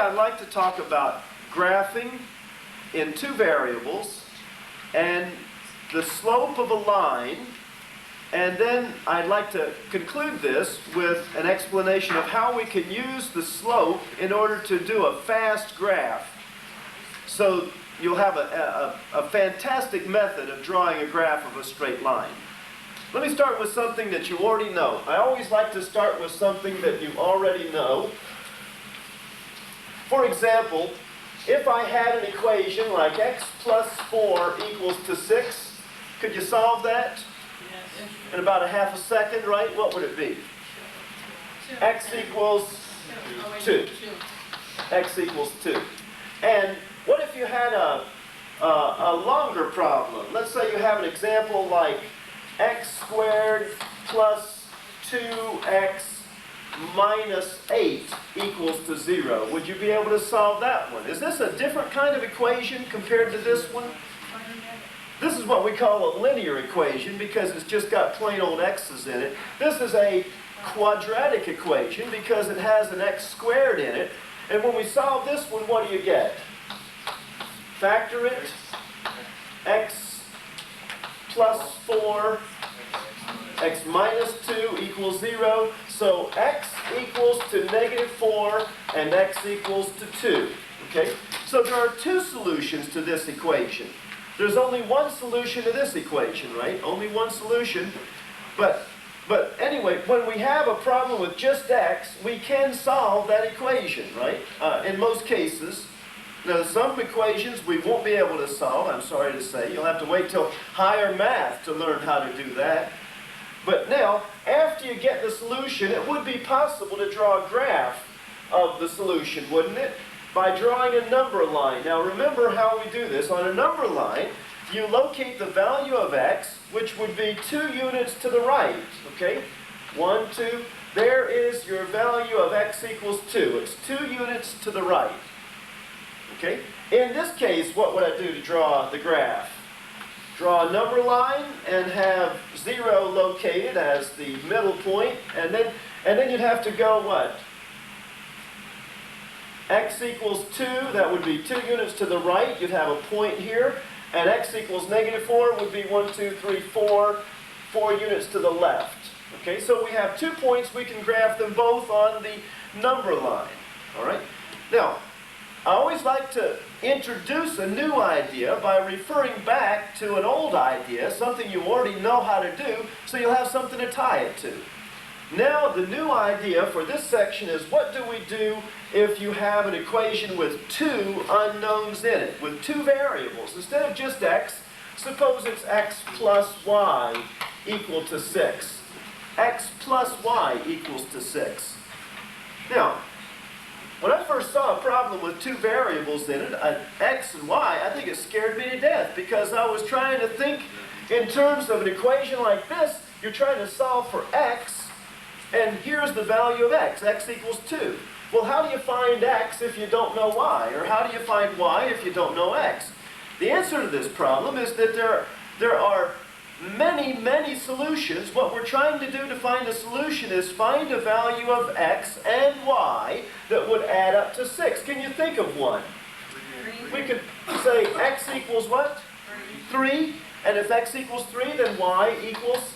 I'd like to talk about graphing in two variables and the slope of a line, and then I'd like to conclude this with an explanation of how we can use the slope in order to do a fast graph. So you'll have a fantastic method of drawing a graph of a straight line. Let me start with something that you already know. I always like to start with something that you already know. For example, if I had an equation like x plus 4 equals to 6, could you solve that? Yes. In about a half a second, right? What would it be? X equals 2. X equals 2. And what if you had a longer problem? Let's say you have an example like x squared plus 2x minus 8 equals to 0. Would you be able to solve that one? Is this a different kind of equation compared to this one? This is what we call a linear equation because it's just got plain old x's in it. This is a quadratic equation because it has an x squared in it. And when we solve this one, what do you get? Factor it. X plus 4, x minus 2 equals 0. So x equals to negative 4 and x equals to 2. Okay? So there are two solutions to this equation. There's only one solution to this equation, right? Only one solution. But anyway, when we have a problem with just x, we can solve that equation, right? In most cases. Now, some equations we won't be able to solve, I'm sorry to say. You'll have to wait till higher math to learn how to do that. But now, after you get the solution, it would be possible to draw a graph of the solution, wouldn't it? By drawing a number line. Now, remember how we do this. On a number line, you locate the value of x, which would be 2 units to the right. Okay? 1, 2. There is your value of x equals 2. It's 2 units to the right. Okay? In this case, what would I do to draw the graph? Draw a number line and have 0 located as the middle point, and then you'd have to go what? X equals 2, that would be 2 units to the right, you'd have a point here, and x equals negative 4 would be 1, 2, 3, 4 units to the left. Okay, so we have 2 points, we can graph them both on the number line. All right? Now, I always like to introduce a new idea by referring back to an old idea, something you already know how to do, so you'll have something to tie it to. Now, the new idea for this section is what do we do if you have an equation with 2 unknowns in it, with 2 variables? Instead of just x, suppose it's x plus y equal to 6. X plus y equals to 6. Now, when I first saw a problem with 2 variables in it, x and y, I think it scared me to death because I was trying to think in terms of an equation like this. You're trying to solve for x, and here's the value of x. X equals 2. Well, how do you find x if you don't know y? Or how do you find y if you don't know x? The answer to this problem is that there are many solutions. What we're trying to do to find a solution is find a value of x and y that would add up to 6. Can you think of one? We could say x equals what? 3. And if x equals 3, then y equals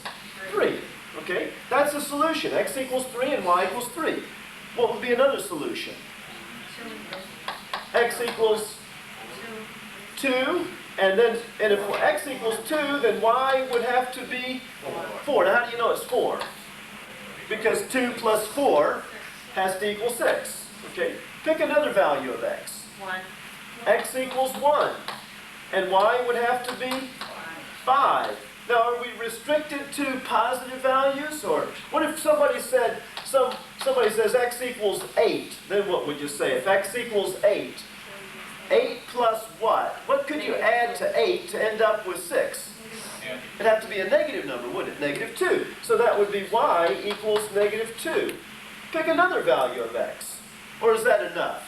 3. Okay? That's a solution. X equals 3 and y equals 3. What would be another solution? X equals 2. And if x equals 2, then y would have to be 4. Now, how do you know it's 4? Because 2 plus 4 has to equal 6. Okay? Pick another value of x. 1. X equals 1. And y would have to be 5. Now, are we restricted to positive values? Or what if somebody said, somebody says x equals 8? Then what would you say? If x equals 8, 8 plus what? What could you add to 8 to end up with 6? It'd have to be a negative number, wouldn't it? Negative 2. So that would be y equals negative 2. Pick another value of x. Or is that enough?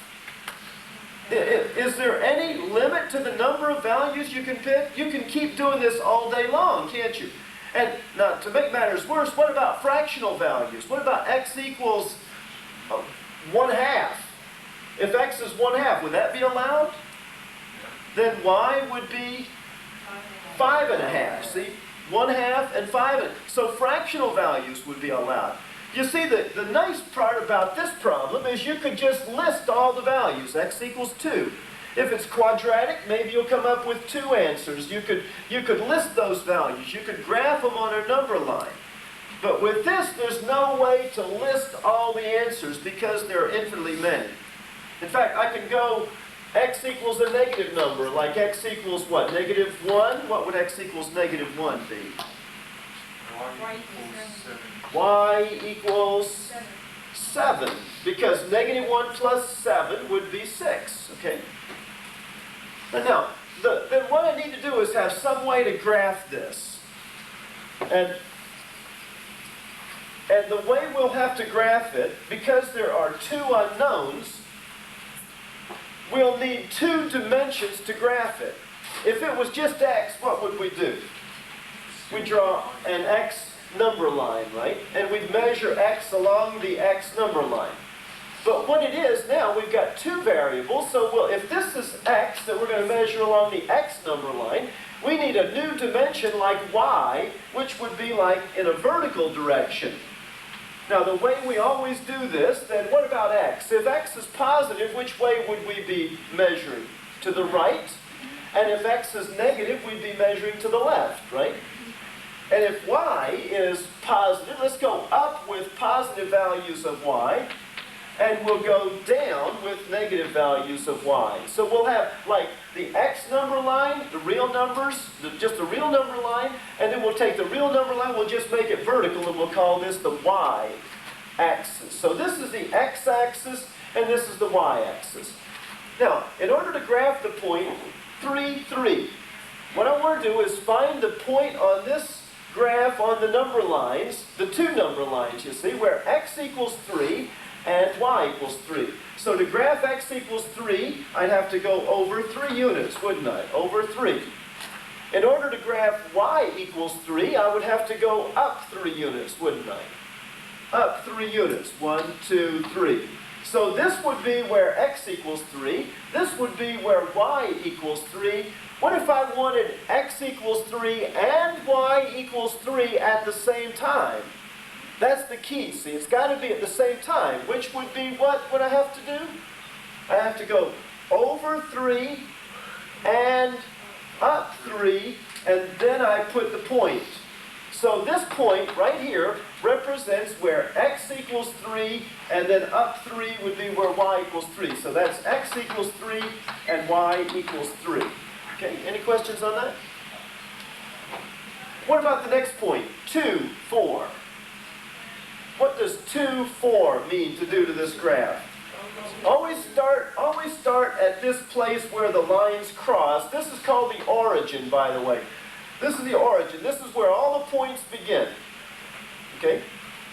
Is there any limit to the number of values you can pick? You can keep doing this all day long, can't you? And now, to make matters worse, what about fractional values? What about x equals 1/2? If x is 1/2, would that be allowed? Then y would be 5.5. See? 1/2 and 5. So fractional values would be allowed. You see, the nice part about this problem is you could just list all the values. X equals 2. If it's quadratic, maybe you'll come up with 2 answers. You could list those values. You could graph them on a number line. But with this, there's no way to list all the answers because there are infinitely many. In fact, I can go x equals a negative number, like x equals what? -1? What would x equals -1 be? Y equals 7. Because -1 plus 7 would be 6. Okay? And now, then what I need to do is have some way to graph this. And the way we'll have to graph it, because there are 2 unknowns, we'll need 2 dimensions to graph it. If it was just x, what would we do? We draw an x number line, right? And we measure x along the x number line. But what it is now, we've got 2 variables, so if this is x that we're going to measure along the x number line, we need a new dimension like y, which would be like in a vertical direction. Now, the way we always do this, then what about x? If x is positive, which way would we be measuring? To the right. And if x is negative, we'd be measuring to the left, right? And if y is positive, let's go up with positive values of y, and we'll go down with negative values of y. So we'll have like the x number line, the real numbers, just the real number line, and then we'll take the real number line, we'll just make it vertical, and we'll call this the y-axis. So this is the x-axis, and this is the y-axis. Now, in order to graph the point 3, 3, what I want to do is find the point on this graph on the number lines, the 2 number lines, you see, where x equals 3 and y equals 3. So to graph x equals 3, I'd have to go over 3 units, wouldn't I? Over 3. In order to graph y equals 3, I would have to go up 3 units, wouldn't I? Up 3 units. 1, 2, 3. So this would be where x equals 3. This would be where y equals 3. What if I wanted x equals 3 and y equals 3 at the same time? That's the key. See, it's got to be at the same time, which would be what would I have to do? I have to go over 3 and up 3, and then I put the point. So this point right here represents where x equals 3, and then up 3 would be where y equals 3. So that's x equals 3 and y equals 3. Okay, any questions on that? What about the next point? 2, 4. What does 2, 4 mean to do to this graph? Always start at this place where the lines cross. This is called the origin, by the way. This is the origin. This is where all the points begin. Okay?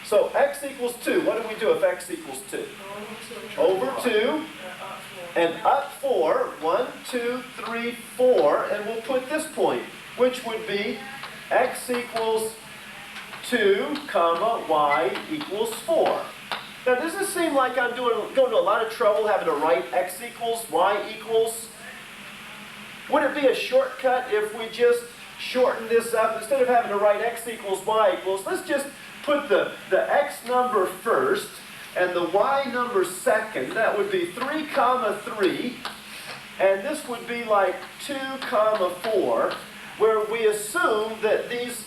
So x equals 2. What do we do if x equals 2? Over 2 and up 4. 1, 2, 3, 4. And we'll put this point, which would be x equals 2, comma, y equals 4. Now, does this seem like I'm going to a lot of trouble having to write x equals, y equals? Would it be a shortcut if we just shorten this up? Instead of having to write x equals, y equals, let's just put the x number first and the y number second. That would be 3, comma, 3. And this would be like 2, comma, 4, where we assume that these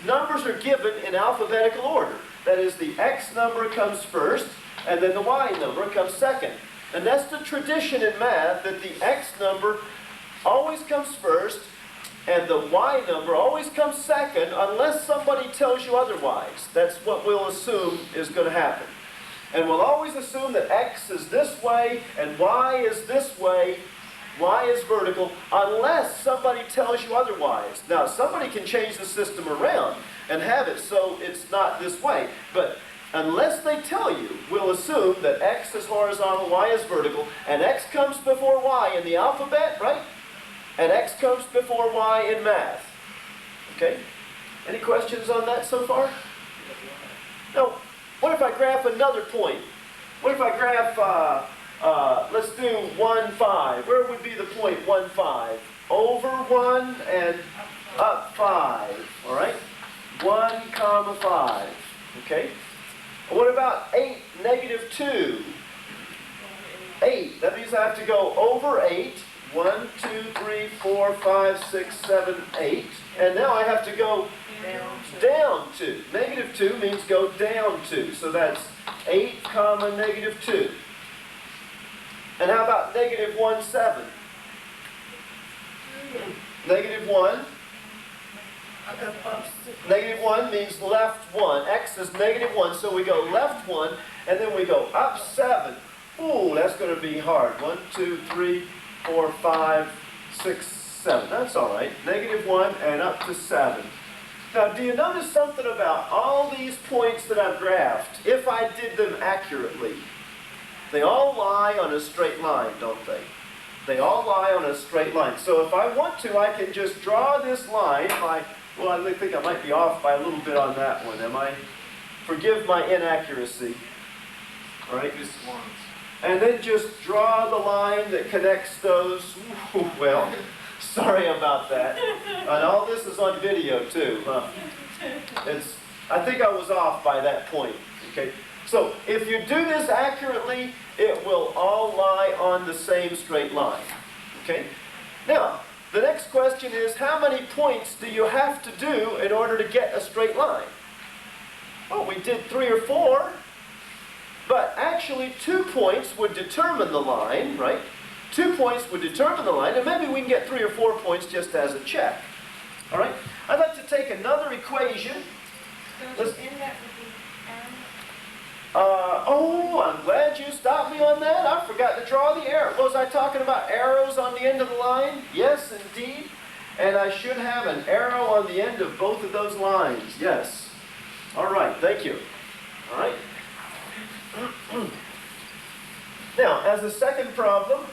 numbers are given in alphabetical order. That is, the x number comes first, and then the y number comes second. And that's the tradition in math, that the x number always comes first, and the y number always comes second, unless somebody tells you otherwise. That's what we'll assume is going to happen. And we'll always assume that x is this way, and y is this way, y is vertical, unless somebody tells you otherwise. Now, somebody can change the system around and have it so it's not this way. But unless they tell you, we'll assume that x is horizontal, y is vertical, and x comes before y in the alphabet, right? And x comes before y in math. Okay? Any questions on that so far? Now, what if I graph another point? What if I graph let's do 1, 5. Where would be the point 1, 5? Over 1 and up 5. All right? 1, comma 5. Okay? What about 8, negative 2? 8. That means I have to go over 8. 1, 2, 3, 4, 5, 6, 7, 8. And now I have to go down 2. Negative 2 means go down 2. So that's 8, comma negative 2. And how about negative 1, 7? Negative 1. Negative 1 means left 1. X is negative 1, so we go left 1, and then we go up 7. Ooh, that's going to be hard. 1, 2, 3, 4, 5, 6, 7. That's all right. Negative 1 and up to 7. Now, do you notice something about all these points that I've graphed? If I did them accurately, they all lie on a straight line, don't they? They all lie on a straight line. So if I want to, I can just draw this line by, well, I think I might be off by a little bit on that one. Am I? Forgive my inaccuracy. All right? And then just draw the line that connects those. Ooh, well, sorry about that. And all this is on video too. I think I was off by that point. Okay. So if you do this accurately, it will all lie on the same straight line. Okay? Now, the next question is, how many points do you have to do in order to get a straight line? Well, we did 3 or 4, but actually 2 points would determine the line, right? 2 points would determine the line, and maybe we can get 3 or 4 points just as a check. All right? I'd like to take another equation. Oh, I'm glad you stopped me on that. I forgot to draw the arrow. Was I talking about arrows on the end of the line? Yes, indeed. And I should have an arrow on the end of both of those lines. Yes. All right, thank you. All right. Now, as a second problem,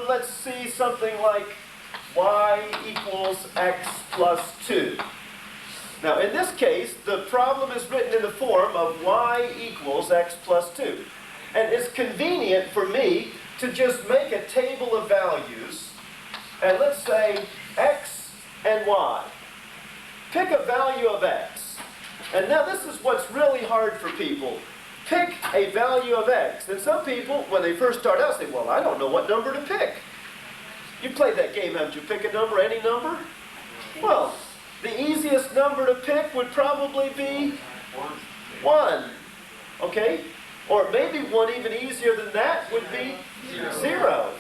let's see something like y equals x plus 2. Now, in this case, the problem is written in the form of y equals x plus 2. And it's convenient for me to just make a table of values, and let's say x and y. Pick a value of x. And now this is what's really hard for people. Pick a value of x. And some people, when they first start out, say, well, I don't know what number to pick. You played that game, haven't you? Pick a number, any number? Well, the easiest number to pick would probably be 1. Okay? Or maybe one even easier than that would be 0.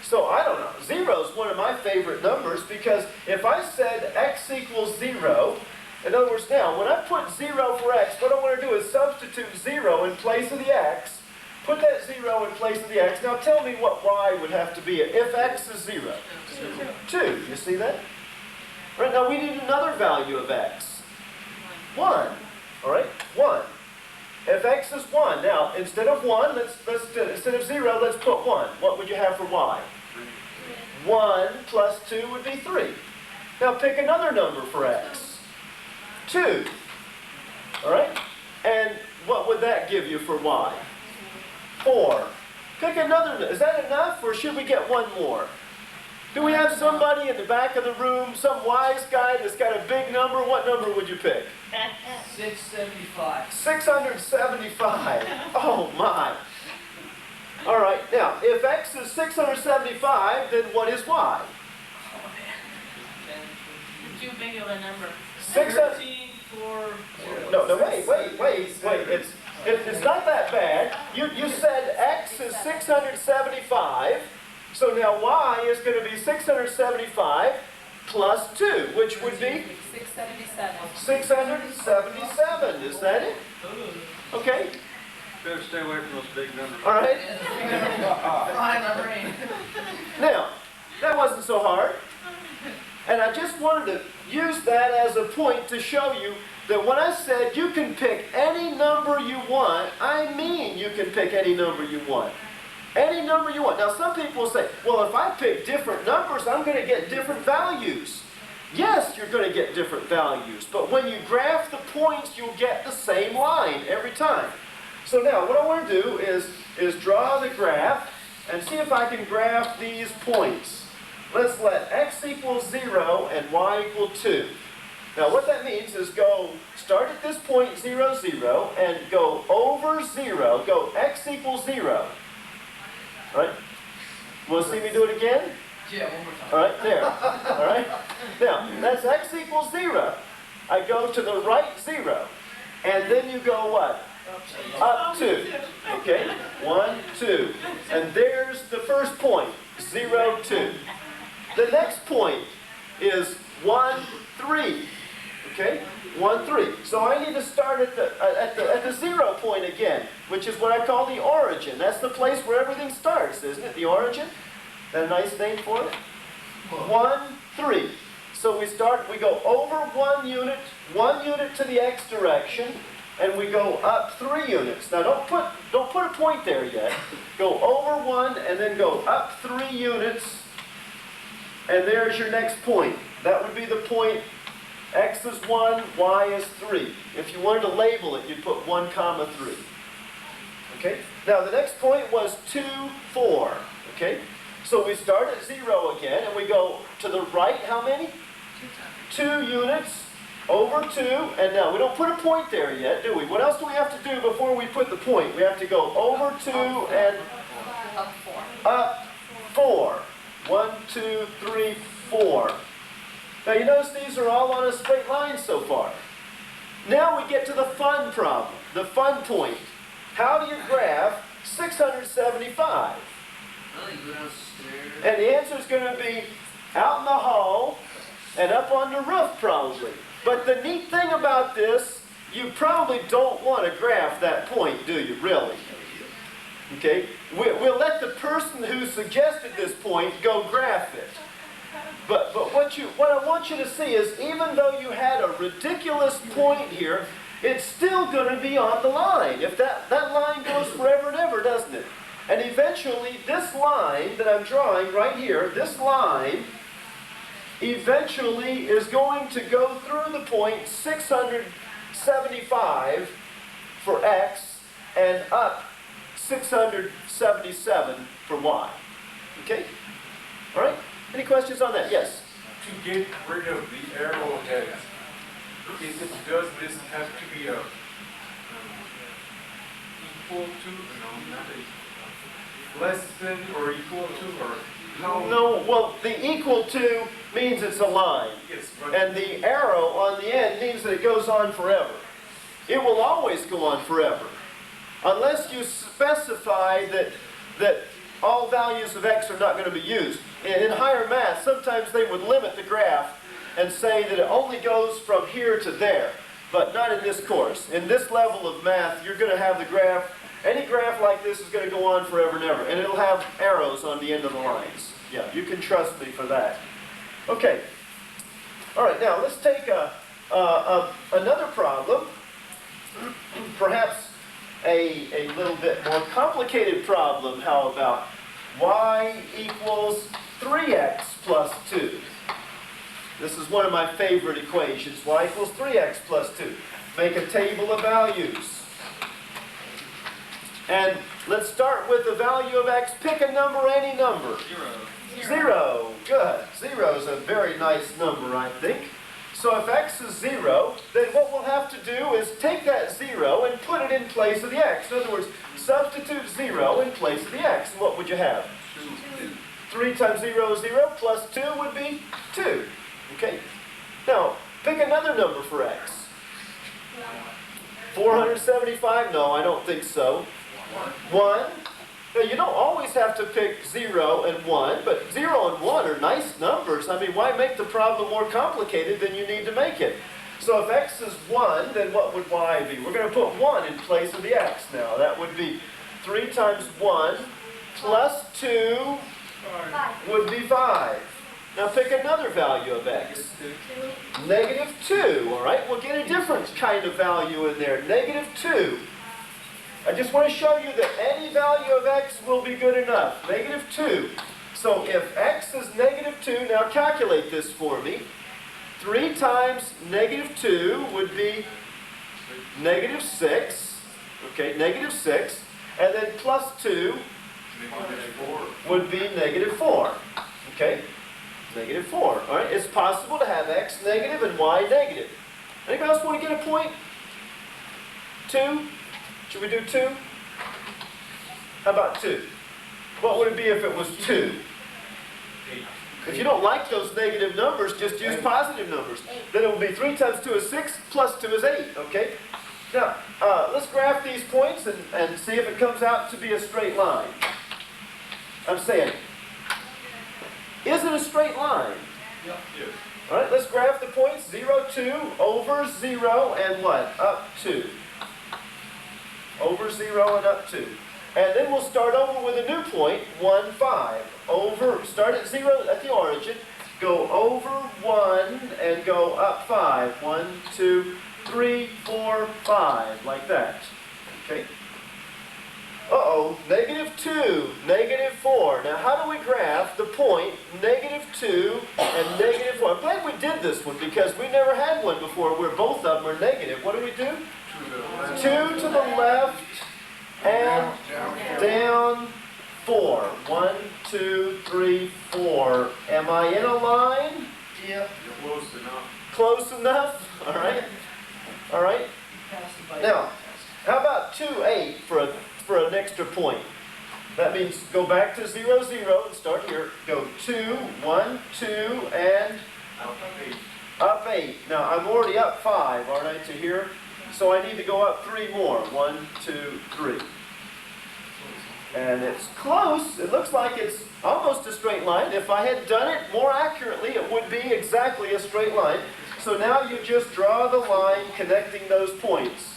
So I don't know. 0 is one of my favorite numbers because if I said x equals 0, in other words, now, when I put 0 for x, what I want to do is substitute 0 in place of the x. Put that 0 in place of the x. Now tell me what y would have to be if x is 0. 2. You see that? Right, now we need another value of x. 1. All right? 1. If x is 1, now instead of 1, instead of 0, let's put 1. What would you have for y? 1 plus 2 would be 3. Now pick another number for x. 2. All right? And what would that give you for y? 4. Pick another. Is that enough, or should we get one more? Do we have somebody in the back of the room, some wise guy that's got a big number? What number would you pick? 675. 675. Oh my. All right, now, if x is 675, then what is y? Too big of a number. 13, 4, 0. No, wait. It's not that bad. You said x is 675. So now y is going to be 675 plus 2, which would be? 677. 677. Is that it? Okay. Better stay away from those big numbers. All right. Fine, my brain. Now, that wasn't so hard. And I just wanted to use that as a point to show you that when I said you can pick any number you want, I mean you can pick any number you want. Any number you want. Now some people will say, well, if I pick different numbers, I'm going to get different values. Yes, you're going to get different values, but when you graph the points, you'll get the same line every time. So now, what I want to do is draw the graph and see if I can graph these points. Let's let x equal 0 and y equal 2. Now, what that means is start at this point, 0, 0, and go over 0, go x equals 0. All right? Want to see me do it again? Yeah, one more time. All right, there. All right? Now, that's x equals 0. I go to the right 0. And then you go what? Up 2. Okay? 1, 2. And there's the first point, 0, 2. The next point is 1, 3. Okay? 1, 3. So I need to start at the 0 point again, which is what I call the origin. That's the place where everything starts, isn't it? The origin? That a nice name for it? 1, 3. So we go over 1 unit to the x direction, and we go up 3 units. Now don't put a point there yet. Go over 1 and then go up 3 units, and there's your next point. That would be the point x is 1, y is 3. If you wanted to label it, you'd put 1, 3. Okay? Now the next point was 2, 4. Okay? So we start at 0 again, and we go to the right, how many? 2 units, over 2, and now we don't put a point there yet, do we? What else do we have to do before we put the point? We have to go over 2 and up 4. 1, 2, 3, 4. Now you notice these are all on a straight line so far. Now we get to the fun problem, the fun point. How do you graph 675? And the answer is going to be out in the hall and up on the roof probably. But the neat thing about this, you probably don't want to graph that point, do you, really? Okay? We'll let the person who suggested this point go graph it. But what I want you to see is even though you had a ridiculous point here, it's still going to be on the line. If that line goes forever and ever, doesn't it? And eventually, this line that I'm drawing right here, this line, eventually is going to go through the point 675 for x and up 677 for y. Okay? All right? Any questions on that? Yes? To get rid of the arrowhead, does this have to be equal to, less than or equal to, or how? No, well, the equal to means it's a line. Yes, but And the arrow on the end means that it goes on forever. It will always go on forever. Unless you specify that all values of x are not going to be used. In higher math, sometimes they would limit the graph and say that it only goes from here to there. But not in this course. In this level of math, you're going to have the graph. Any graph like this is going to go on forever and ever. And it'll have arrows on the end of the lines. Yeah, you can trust me for that. Okay. All right, now let's take another problem. Perhaps a little bit more complicated problem. How about y equals 3x plus 2? This is one of my favorite equations. Y equals 3x plus 2. Make a table of values. And let's start with the value of x. Pick a number, any number. 0. Good. 0 is a very nice number, I think. So if x is 0, then what we'll have to do is take that 0 and put it in place of the x. In other words, substitute 0 in place of the x. And what would you have? 3 times 0 is 0, plus 2 would be 2. Okay? Now, pick another number for x. 475? No, I don't think so. 1? Now, you don't always have to pick 0 and 1, but 0 and 1 are nice numbers. I mean, why make the problem more complicated than you need to make it? So if x is 1, then what would y be? We're going to put 1 in place of the x now. That would be 3 times 1 plus 2 would be 5. Now pick another value of x. Negative 2, all right? We'll get a different kind of value in there. Negative 2. I just want to show you that any value of x will be good enough. Negative 2. So if x is negative 2, now calculate this for me. 3 times negative 2 would be negative 6. Okay, negative 6. And then plus 2 would be negative 4. Okay? Negative 4. All right? It's possible to have x negative and y negative. Anybody else want to get a point? 2? Should we do 2? How about 2? What would it be if it was 2? If you don't like those negative numbers, just use positive numbers. Then it will be 3 times 2 is 6, plus 2 is 8. Okay? Now, let's graph these points and see if it comes out to be a straight line. I'm saying, is it a straight line? Yep. Yes. All right, let's graph the points 0, 2, over 0, and what? Up 2. Over 0 and up 2. And then we'll start over with a new point, 1, 5. Over, start at 0 at the origin, go over 1 and go up 5. 1, 2, 3, 4, 5, like that. Okay? Uh-oh, negative 2, negative 4. Now how do we graph the point negative 2 and negative 4? I'm glad we did this one because we never had one before where both of them are negative. What do we do? 2 to the left and down 4. 1, 2, 3, 4. Am I in a line? Yep. You're close enough. Close enough? All right. All right. Now, how about 2, 8 for an extra point? That means go back to 0, 0 and start here. Go 2, 1, 2, and up 8. Now, I'm already up 5, aren't I, to here? So I need to go up 3 more. 1, 2, 3. And it's close. It looks like it's almost a straight line. If I had done it more accurately, it would be exactly a straight line. So now you just draw the line connecting those points.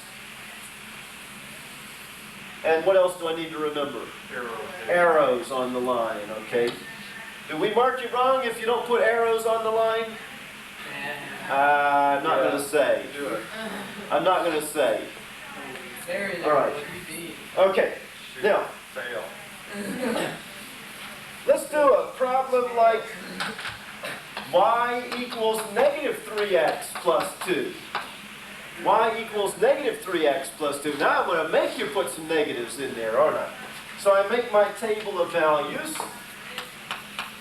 And what else do I need to remember? Arrows on the line, okay? Do we mark you wrong if you don't put arrows on the line? I'm not going to say. Do it. I'm not going to say. There, All right. what do you mean? Okay, now, Fail. let's do a problem like y equals negative 3x plus 2. Y equals negative 3x plus 2. Now I'm going to make you put some negatives in there, aren't I? So I make my table of values.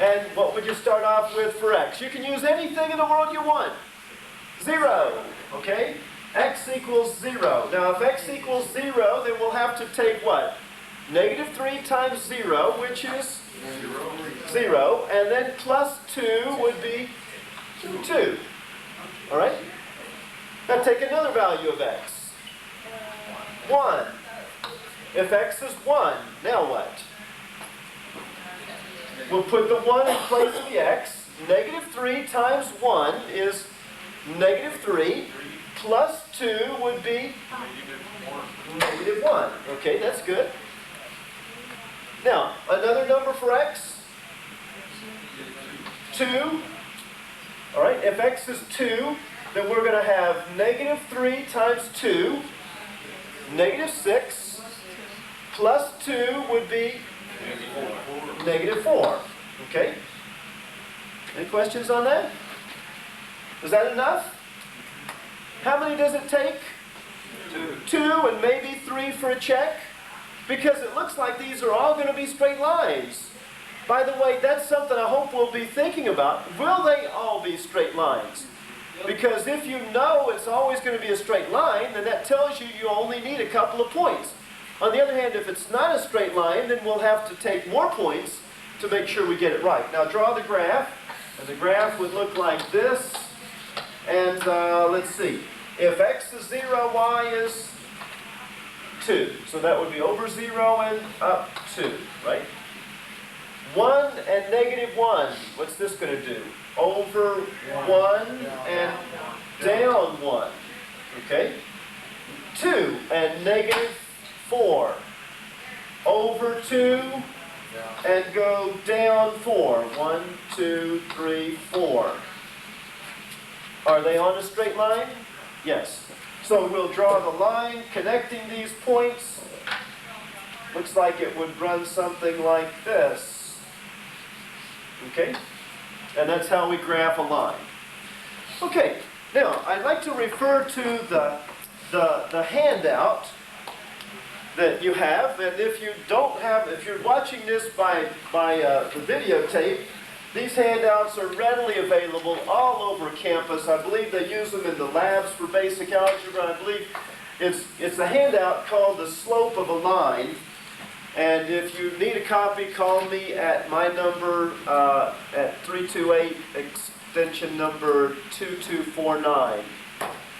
And what would you start off with for x? You can use anything in the world you want. 0, okay? X equals 0. Now if x equals 0, then we'll have to take what? Negative 3 times 0, which is 0. And then plus 2 would be 2. All right? Now take another value of x. 1. If x is 1, now what? We'll put the 1 in place of the x. Negative 3 times 1 is negative 3. Plus 2 would be negative 1. Okay, that's good. Now, another number for x? 2. All right, if x is 2, then we're going to have negative 3 times 2, negative 6, plus 2 would be negative 4. Okay? Any questions on that? Is that enough? How many does it take? 2 and maybe 3 for a check? Because it looks like these are all going to be straight lines. By the way, that's something I hope we'll be thinking about. Will they all be straight lines? Because if you know it's always going to be a straight line, then that tells you you only need a couple of points. On the other hand, if it's not a straight line, then we'll have to take more points to make sure we get it right. Now draw the graph, and the graph would look like this. And let's see, if x is 0, y is 2. So that would be over 0 and up 2, right? 1 and negative 1, what's this going to do? Over 1 and down 1, okay? 2 and negative 4, over 2 and go down 4. 1, 2, 3, 4. Are they on a straight line? Yes. So we'll draw the line connecting these points. Looks like it would run something like this. Okay? And that's how we graph a line. Okay, now I'd like to refer to the handout that you have, and if you don't have, if you're watching this by the videotape, these handouts are readily available all over campus. I believe they use them in the labs for basic algebra. I believe it's a handout called The Slope of a Line. And if you need a copy, call me at my number at 328 extension number 2249.